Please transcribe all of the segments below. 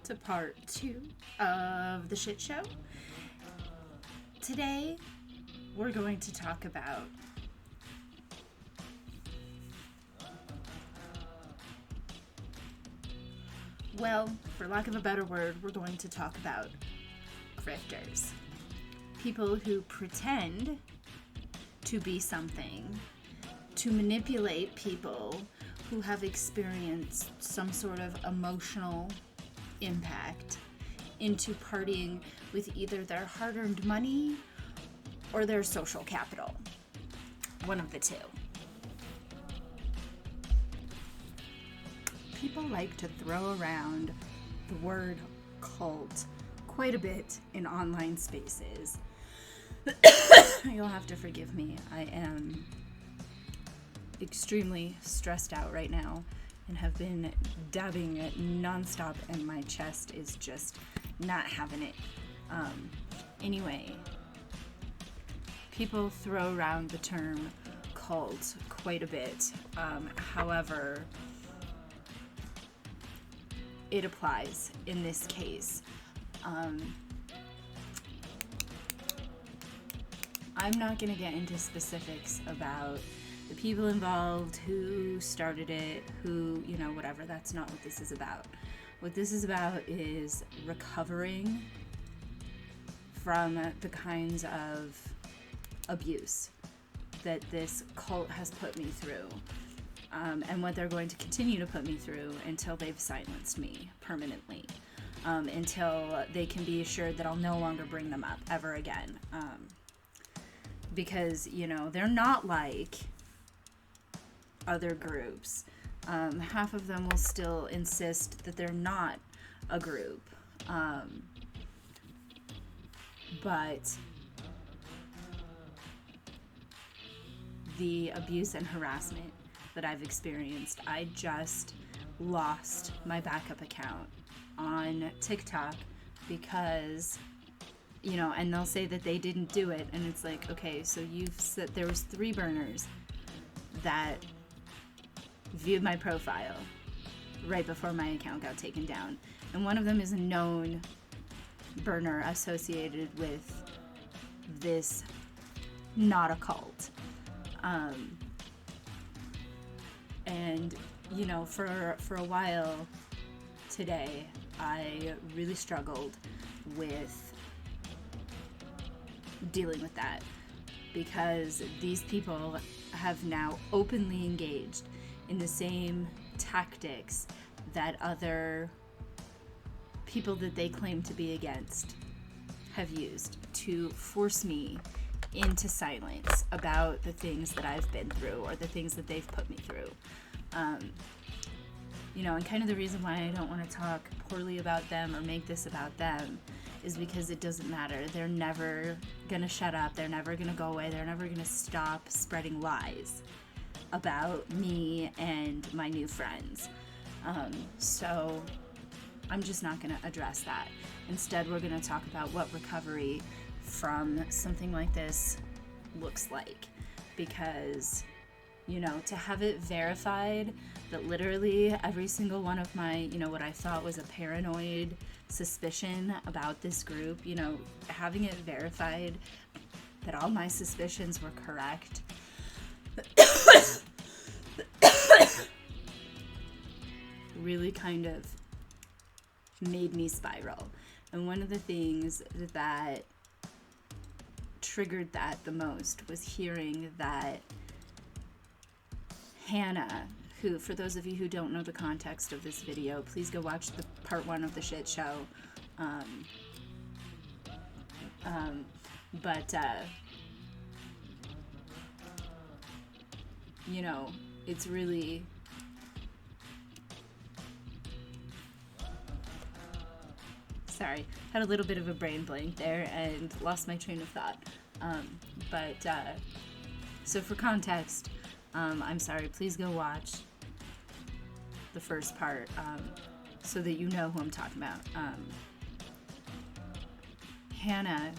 to part 2 of the Shit Show. Today, we're going to talk about for lack of a better word, we're going to talk about grifters. People who pretend to be something, to manipulate people who have experienced some sort of emotional impact into partying with either their hard-earned money or their social capital. One of the two. People like to throw around the word cult quite a bit in online spaces. You'll have to forgive me. I am extremely stressed out right now and have been dabbing it nonstop, and my chest is just not having it. Anyway, people throw around the term cult quite a bit. However, it applies in this case. I'm not going to get into specifics about the people involved, who started it, who, whatever. That's not what this is about. What this is about is recovering from the kinds of abuse that this cult has put me through, and what they're going to continue to put me through until they've silenced me permanently, until they can be assured that I'll no longer bring them up ever again. Because, they're not like other groups. Half of them will still insist that they're not a group. But the abuse and harassment that I've experienced, I just lost my backup account on TikTok because, and they'll say that they didn't do it, and it's like, okay, so you've said there was 3 burners that viewed my profile right before my account got taken down, and one of them is a known burner associated with this not a cult. And for a while today, I really struggled with dealing with that, because these people have now openly engaged in the same tactics that other people that they claim to be against have used to force me into silence about the things that I've been through or the things that they've put me through. And kind of the reason why I don't want to talk poorly about them or make this about them is because it doesn't matter. They're never going to shut up. They're never going to go away. They're never going to stop spreading lies about me and my new friends. So I'm just not going to address that. Instead, we're going to talk about what recovery from something like this looks like. Because, to have it verified that literally every single one of my, what I thought was a paranoid suspicion about this group, having it verified that all my suspicions were correct, really kind of made me spiral. And one of the things that triggered that the most was hearing that Hannah, who, for those of you who don't know the context of this video, please go watch the part 1 of the Shit Show. It's really sorry, had a little bit of a brain blank there and lost my train of thought. So for context, I'm sorry, please go watch the first part so that you know who I'm talking about. Hannah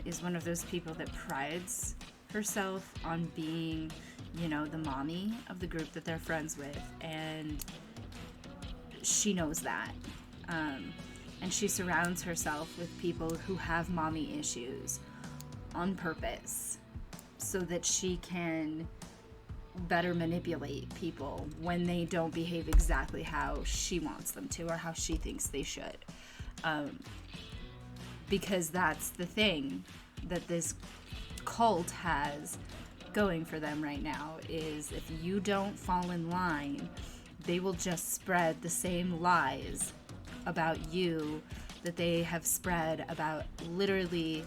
is one of those people that prides herself on being, the mommy of the group that they're friends with, and she knows that. And she surrounds herself with people who have mommy issues on purpose so that she can better manipulate people when they don't behave exactly how she wants them to or how she thinks they should. Because that's the thing that this cult has going for them right now, is if you don't fall in line, they will just spread the same lies about you that they have spread about literally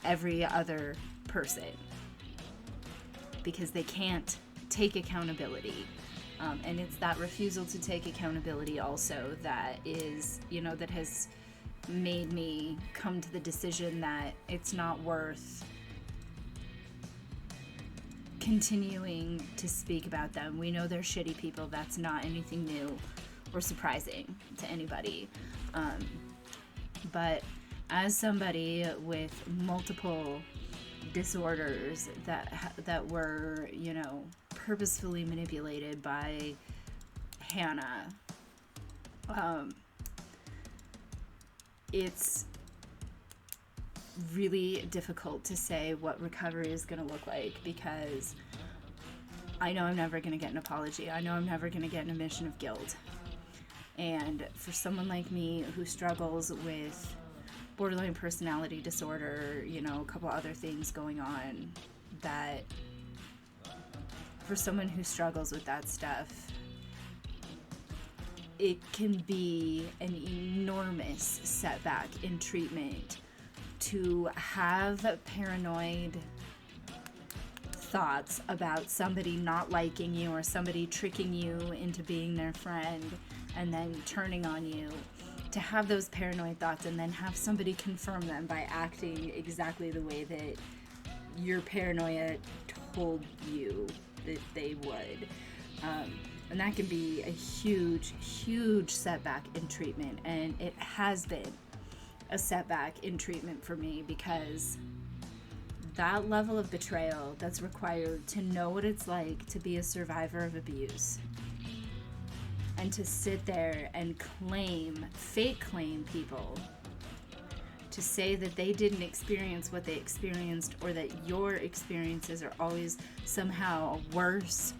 every other person, because they can't take accountability. And it's that refusal to take accountability also that is, that has made me come to the decision that it's not worth continuing to speak about them. We know they're shitty people. That's not anything new or surprising to anybody. But as somebody with multiple disorders that were, purposefully manipulated by Hannah, it's really difficult to say what recovery is going to look like, because I know I'm never going to get an apology. I know I'm never going to get an admission of guilt. And for someone like me who struggles with borderline personality disorder, a couple other things going on, that for someone who struggles with that stuff, it can be an enormous setback in treatment to have paranoid thoughts about somebody not liking you or somebody tricking you into being their friend and then turning on you, to have those paranoid thoughts and then have somebody confirm them by acting exactly the way that your paranoia told you that they would. And that can be a huge, huge setback in treatment. And it has been a setback in treatment for me, because that level of betrayal that's required to know what it's like to be a survivor of abuse, and to sit there and fake claim people, to say that they didn't experience what they experienced, or that your experiences are always somehow worse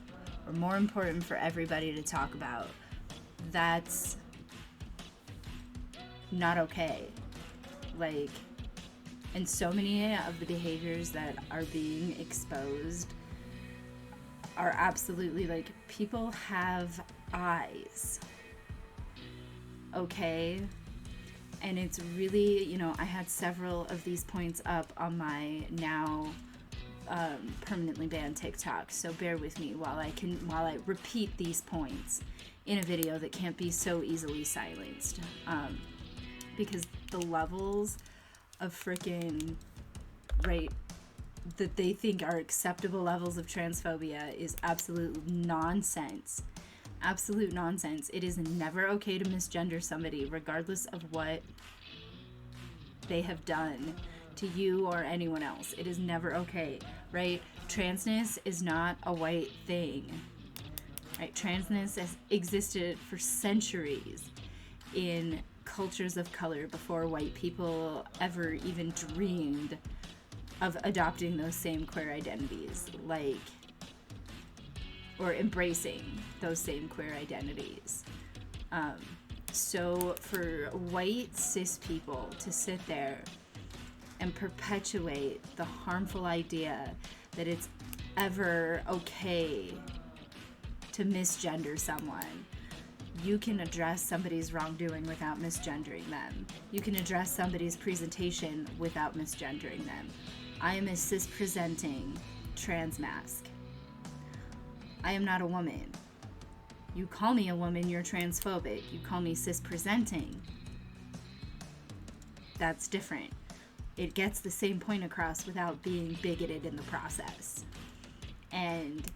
or more important for everybody to talk about, that's not okay. And so many of the behaviors that are being exposed are absolutely, people have eyes, okay? And it's really, I had several of these points up on my now permanently banned TikTok, so bear with me while I repeat these points in a video that can't be so easily silenced, because the levels of freaking that they think are acceptable levels of transphobia is absolute nonsense. Absolute nonsense. It is never okay to misgender somebody, regardless of what they have done to you or anyone else. It is never okay, right? Transness is not a white thing, right? Transness has existed for centuries in cultures of color before white people ever even dreamed of adopting those same queer identities, or embracing those same queer identities. So for white cis people to sit there and perpetuate the harmful idea that it's ever okay to misgender someone, you can address somebody's wrongdoing without misgendering them. You can address somebody's presentation without misgendering them. I am a cis-presenting trans mask. I am not a woman. You call me a woman, you're transphobic. You call me cis-presenting, that's different. It gets the same point across without being bigoted in the process. And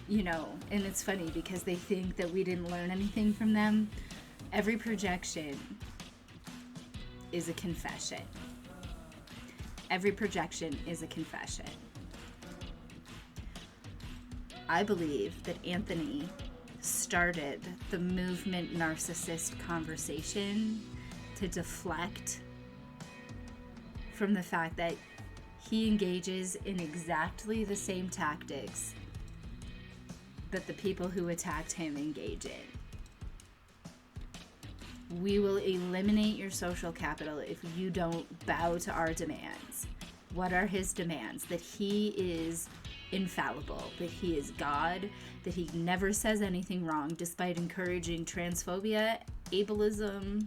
and it's funny because they think that we didn't learn anything from them. Every projection is a confession. Every projection is a confession. I believe that Anthony started the movement narcissist conversation to deflect from the fact that he engages in exactly the same tactics that the people who attacked him engage in. We will eliminate your social capital if you don't bow to our demands. What are his demands? That he is infallible, that he is God, that he never says anything wrong despite encouraging transphobia, ableism,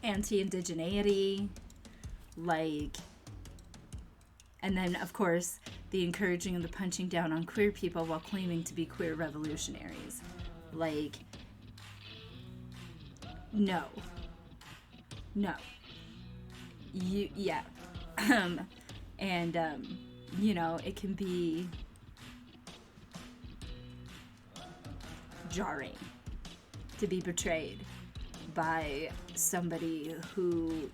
anti-indigeneity, and then of course the encouraging and the punching down on queer people while claiming to be queer revolutionaries. No. It can be jarring to be betrayed by somebody who,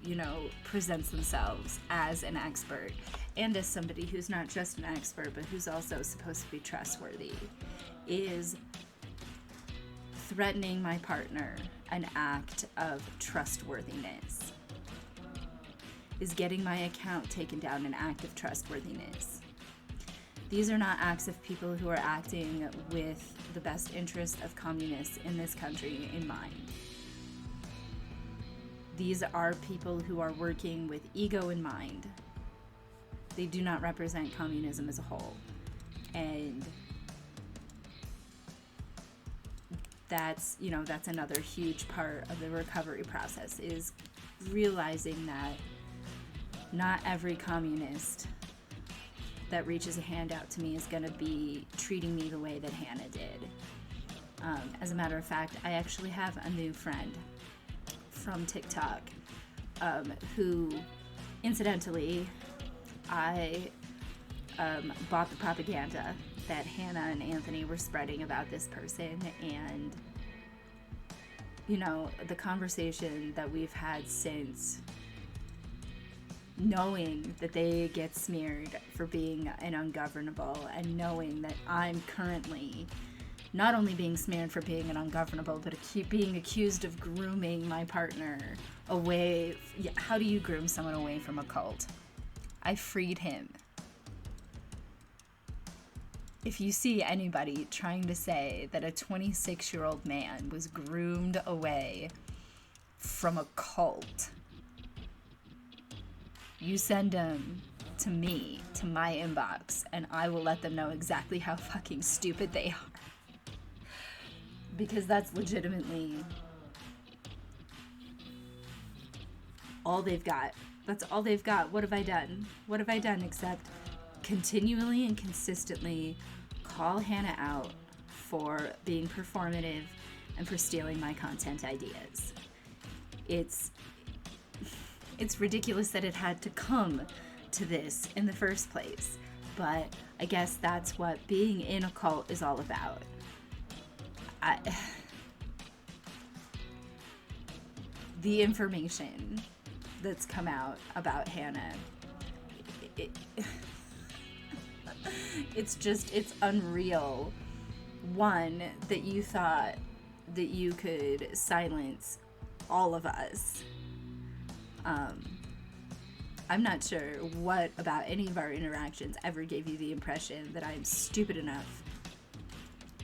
presents themselves as an expert, and as somebody who's not just an expert, but who's also supposed to be trustworthy, is threatening my partner an act of trustworthiness. Is getting my account taken down an act of trustworthiness. These are not acts of people who are acting with the best interest of communists in this country in mind. These are people who are working with ego in mind. They do not represent communism as a whole. And that's another huge part of the recovery process, is realizing that not every communist that reaches a hand out to me is going to be treating me the way that Hannah did. As a matter of fact, I actually have a new friend from TikTok who, incidentally, I bought the propaganda that Hannah and Anthony were spreading about this person, and the conversation that we've had since, knowing that they get smeared for being an ungovernable, and knowing that I'm currently not only being smeared for being an ungovernable, but being accused of grooming my partner away. How do you groom someone away from a cult? I freed him. If you see anybody trying to say that a 26-year-old man was groomed away from a cult, you send them to me, to my inbox, and I will let them know exactly how fucking stupid they are. Because that's legitimately all they've got. That's all they've got. What have I done? What have I done except continually and consistently call Hannah out for being performative and for stealing my content ideas? It's ridiculous that it had to come to this in the first place, but I guess that's what being in a cult is all about. The information that's come out about Hannah, it's unreal. One, that you thought that you could silence all of us. I'm not sure what about any of our interactions ever gave you the impression that I'm stupid enough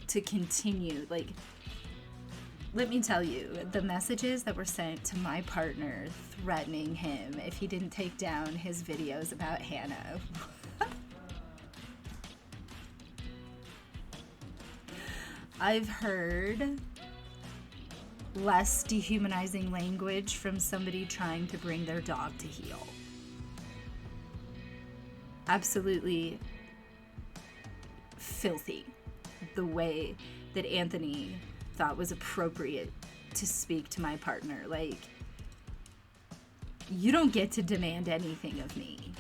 to continue. Let me tell you, the messages that were sent to my partner threatening him if he didn't take down his videos about Hannah. I've heard less dehumanizing language from somebody trying to bring their dog to heel. Absolutely filthy the way that Anthony thought was appropriate to speak to my partner. You don't get to demand anything of me.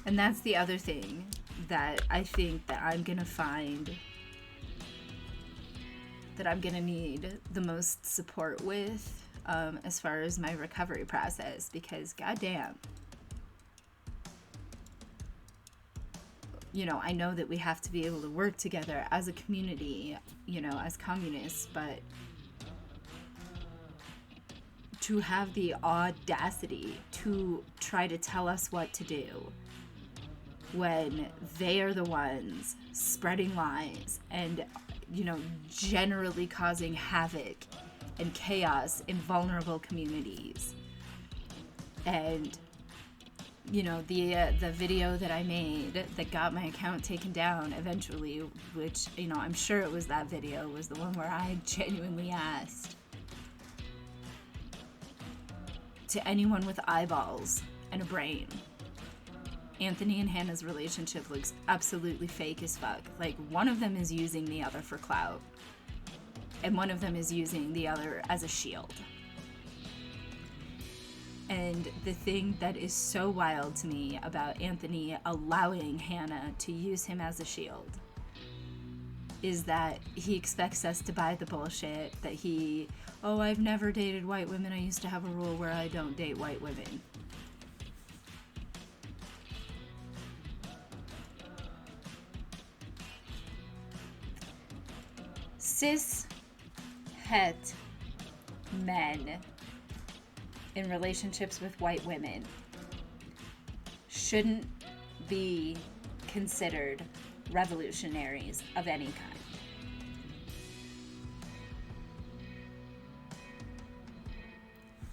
And that's the other thing that I think that I'm gonna find that I'm gonna need the most support with as far as my recovery process, because goddamn, I know that we have to be able to work together as a community, as communists, but to have the audacity to try to tell us what to do when they are the ones spreading lies and, generally causing havoc and chaos in vulnerable communities. And, the video that I made that got my account taken down eventually, which, I'm sure it was that video, was the one where I genuinely asked to anyone with eyeballs and a brain, Anthony and Hannah's relationship looks absolutely fake as fuck. Like, one of them is using the other for clout, and one of them is using the other as a shield. And the thing that is so wild to me about Anthony allowing Hannah to use him as a shield is that he expects us to buy the bullshit that I've never dated white women. I used to have a rule where I don't date white women. Cis het men in relationships with white women shouldn't be considered revolutionaries of any kind.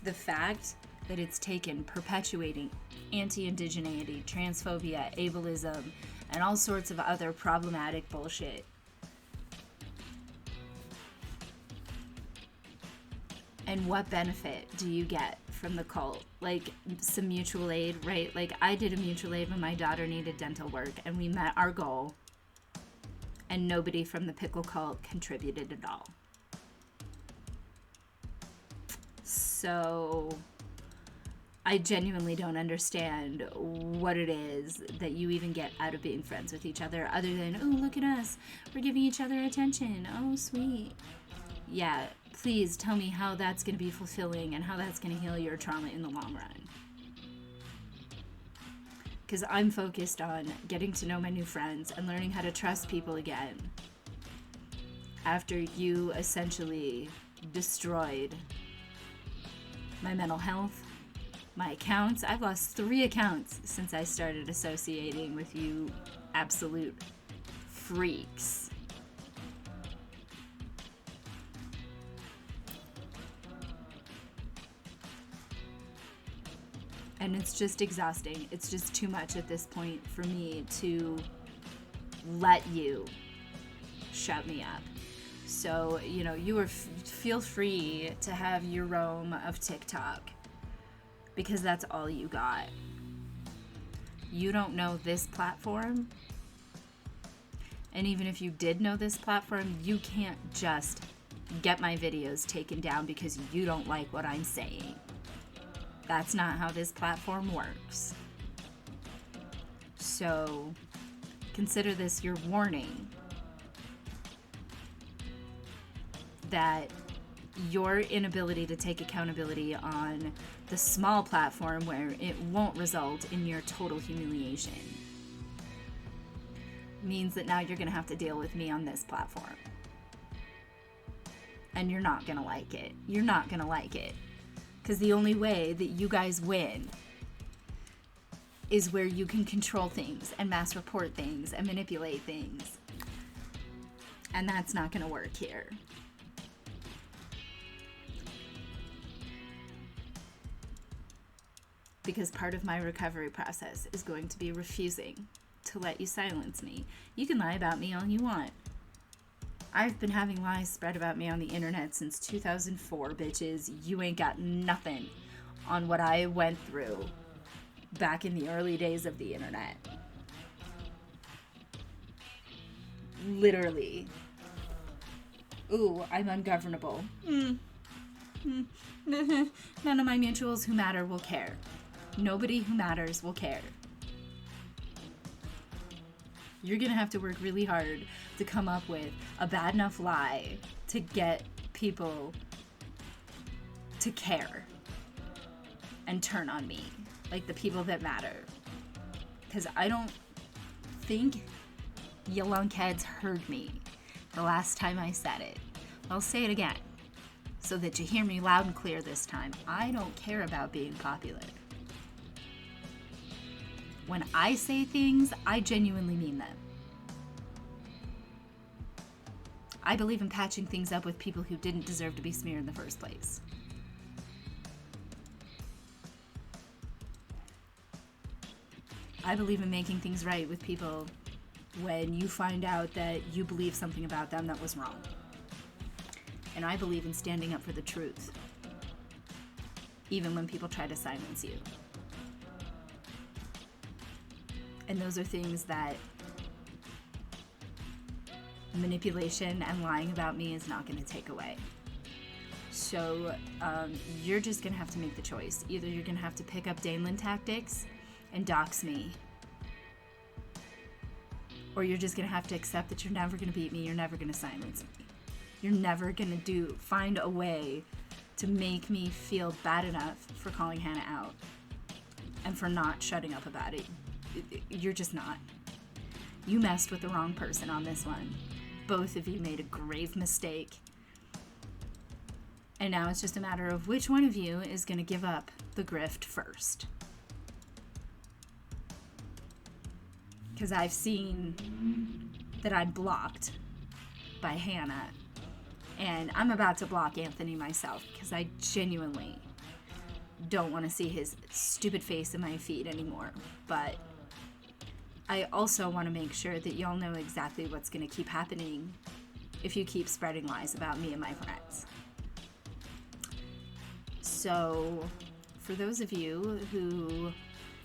The fact that it's taken perpetuating anti-indigeneity, transphobia, ableism, and all sorts of other problematic bullshit and what benefit do you get from the cult? Like, some mutual aid, right? Like, I did a mutual aid when my daughter needed dental work, and we met our goal, and nobody from the pickle cult contributed at all. So I genuinely don't understand what it is that you even get out of being friends with each other, other than, oh, look at us, we're giving each other attention, oh, sweet. Yeah, please tell me how that's going to be fulfilling and how that's going to heal your trauma in the long run. Because I'm focused on getting to know my new friends and learning how to trust people again after you essentially destroyed my mental health, my accounts. I've lost 3 accounts since I started associating with you absolute freaks. And it's just exhausting. It's just too much at this point for me to let you shut me up. So, feel free to have your roam of TikTok, because that's all you got. You don't know this platform. And even if you did know this platform, you can't just get my videos taken down because you don't like what I'm saying. That's not how this platform works. So consider this your warning that your inability to take accountability on the small platform where it won't result in your total humiliation means that now you're going to have to deal with me on this platform. And you're not going to like it. You're not going to like it. Because the only way that you guys win is where you can control things and mass report things and manipulate things. And that's not going to work here. Because part of my recovery process is going to be refusing to let you silence me. You can lie about me all you want. I've been having lies spread about me on the internet since 2004, bitches. You ain't got nothing on what I went through back in the early days of the internet. Literally. Ooh, I'm ungovernable. None of my mutuals who matter will care. Nobody who matters will care. You're gonna have to work really hard to come up with a bad enough lie to get people to care and turn on me, like the people that matter. Because I don't think You lunkheads heard me the last time I said it. I'll say it again so that you hear me loud and clear this time. I don't care about being popular. When I say things, I genuinely mean them. I believe in patching things up with people who didn't deserve to be smeared in the first place. I believe in making things right with people when you find out that you believe something about them that was wrong. And I believe in standing up for the truth, even when people try to silence you. And those are things that manipulation and lying about me is not going to take away. So you're just going to have to make the choice. Either you're going to have to pick up Daneland tactics and dox me, or you're just going to have to accept that you're never going to beat me, you're never going to silence me. You're never going to find a way to make me feel bad enough for calling Hannah out and for not shutting up about it. You're just not. You messed with the wrong person on this one. Both of you made a grave mistake. And now it's just a matter of which one of you is going to give up the grift first. Because I've seen that I'm blocked by Hannah. And I'm about to block Anthony myself because I genuinely don't want to see his stupid face in my feed anymore. But I also want to make sure that y'all know exactly what's going to keep happening if you keep spreading lies about me and my friends. So, for those of you who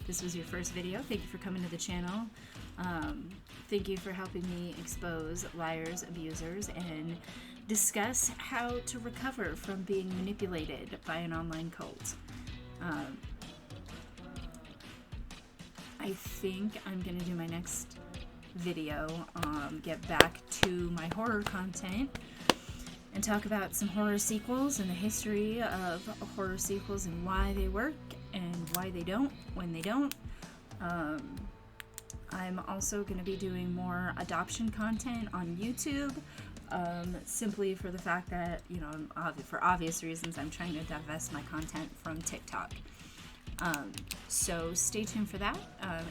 this was your first video, thank you for coming to the channel. Thank you for helping me expose liars, abusers, and discuss how to recover from being manipulated by an online cult. I think I'm going to do my next video, get back to my horror content and talk about some horror sequels and the history of horror sequels and why they work and why they don't when they don't. I'm also going to be doing more adoption content on YouTube, simply for the fact that, you know, for obvious reasons, I'm trying to divest my content from TikTok. So stay tuned for that.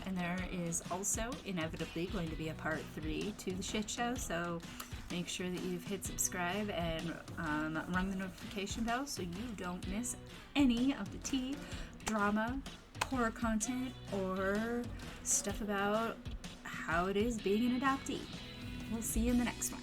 And there is also inevitably going to be a part 3 to the Shitshow. So make sure that you've hit subscribe and rung the notification bell so you don't miss any of the tea, drama, horror content, or stuff about how it is being an adoptee. We'll see you in the next one.